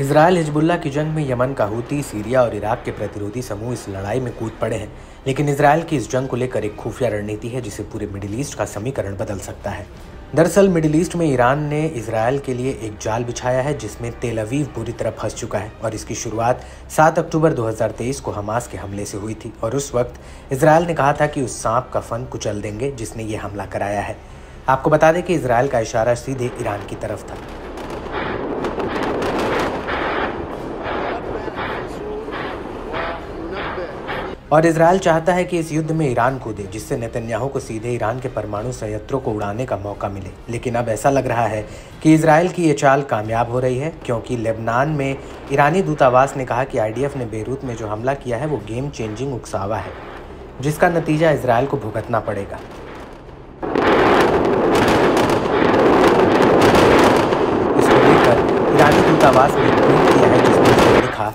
Israel Hezbollah की जंग में यमन का हूती, सीरिया और इराक के प्रतिरोधी समूह इस लड़ाई में कूद पड़े हैं। लेकिन इजरायल की इस जंग को लेकर एक खुफिया रणनीति है जिसे पूरे मिडिल ईस्ट का समीकरण बदल सकता है। दरअसल मिडिल ईस्ट में ईरान ने इजरायल के लिए एक जाल बिछाया है जिसमें तेल अवीव बुरी तरह फंस चुका है और इसकी शुरुआत 7 अक्टूबर 2023 को हमास के हमले से हुई थी और उस वक्त इजरायल ने कहा था कि उस सांप का फन कुचल देंगे जिसने ये हमला कराया है। आपको बता दें कि इजरायल का इशारा सीधे ईरान की तरफ था। और इजरायल चाहता है कि इस युद्ध में ईरान कूदे जिससे नेतन्याहू को सीधे ईरान के परमाणु संयंत्रों को उड़ाने का मौका मिले। लेकिन अब ऐसा लग रहा है कि इजरायल की ये चाल कामयाब हो रही है, क्योंकि लेबनान में ईरानी दूतावास ने कहा कि आईडीएफ ने बेरूत में जो हमला किया है वो गेम चेंजिंग उकसावा है, जिसका नतीजा इजरायल को भुगतना पड़ेगा। इसको लेकर ईरानी दूतावास ने ट्वीट किया है जिसमें उसने लिखा,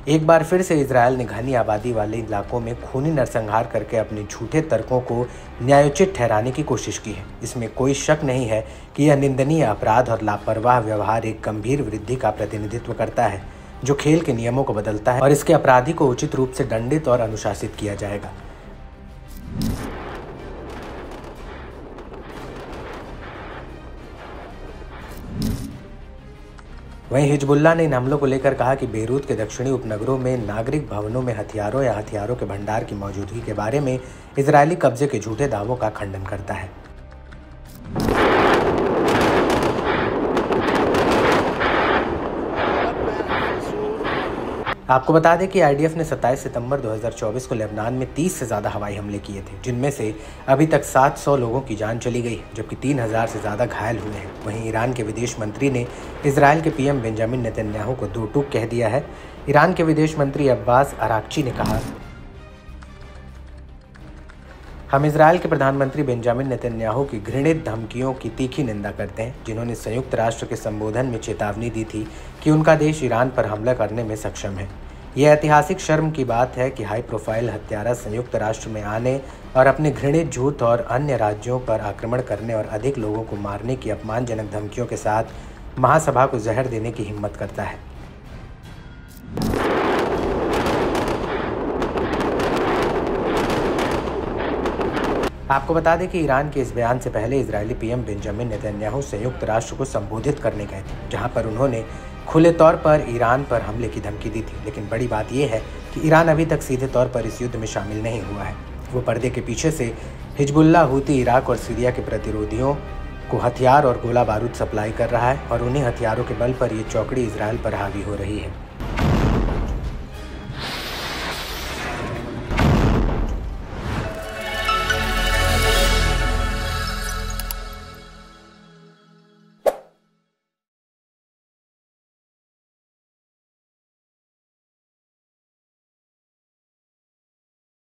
एक बार फिर से इजरायल ने घनी आबादी वाले इलाकों में खूनी नरसंहार करके अपने झूठे तर्कों को न्यायोचित ठहराने की कोशिश की है। इसमें कोई शक नहीं है कि यह निंदनीय अपराध और लापरवाह व्यवहार एक गंभीर वृद्धि का प्रतिनिधित्व करता है जो खेल के नियमों को बदलता है और इसके अपराधी को उचित रूप से दंडित और अनुशासित किया जाएगा। वहीं हिजबुल्लाह ने इन हमलों को लेकर कहा कि बेरूत के दक्षिणी उपनगरों में नागरिक भवनों में हथियारों या हथियारों के भंडार की मौजूदगी के बारे में इजरायली कब्जे के झूठे दावों का खंडन करता है। आपको बता दें कि आईडीएफ ने 27 सितंबर 2024 को लेबनान में 30 से ज़्यादा हवाई हमले किए थे, जिनमें से अभी तक 700 लोगों की जान चली गई है जबकि 3000 से ज़्यादा घायल हुए हैं। वहीं ईरान के विदेश मंत्री ने इजरायल के पीएम बेंजामिन नेतन्याहू को दो टूक कह दिया है। ईरान के विदेश मंत्री अब्बास अराक्ची ने कहा, हम इजरायल के प्रधानमंत्री बेंजामिन नेतन्याहू की घृणित धमकियों की तीखी निंदा करते हैं, जिन्होंने संयुक्त राष्ट्र के संबोधन में चेतावनी दी थी कि उनका देश ईरान पर हमला करने में सक्षम है। यह ऐतिहासिक शर्म की बात है कि हाई प्रोफाइल हत्यारा संयुक्त राष्ट्र में आने और अपने घृणित झूठ और अन्य राज्यों पर आक्रमण करने और अधिक लोगों को मारने की अपमानजनक धमकियों के साथ महासभा को जहर देने की हिम्मत करता है। आपको बता दें कि ईरान के इस बयान से पहले इजरायली पीएम बेंजामिन नेतन्याहू संयुक्त राष्ट्र को संबोधित करने गए थे, जहां पर उन्होंने खुले तौर पर ईरान पर हमले की धमकी दी थी। लेकिन बड़ी बात यह है कि ईरान अभी तक सीधे तौर पर इस युद्ध में शामिल नहीं हुआ है। वो पर्दे के पीछे से हिजबुल्लाह हूती इराक और सीरिया के प्रतिरोधियों को हथियार और गोला बारूद सप्लाई कर रहा है और उन्हीं हथियारों के बल पर ये चौकड़ी इजरायल पर हावी हो रही है।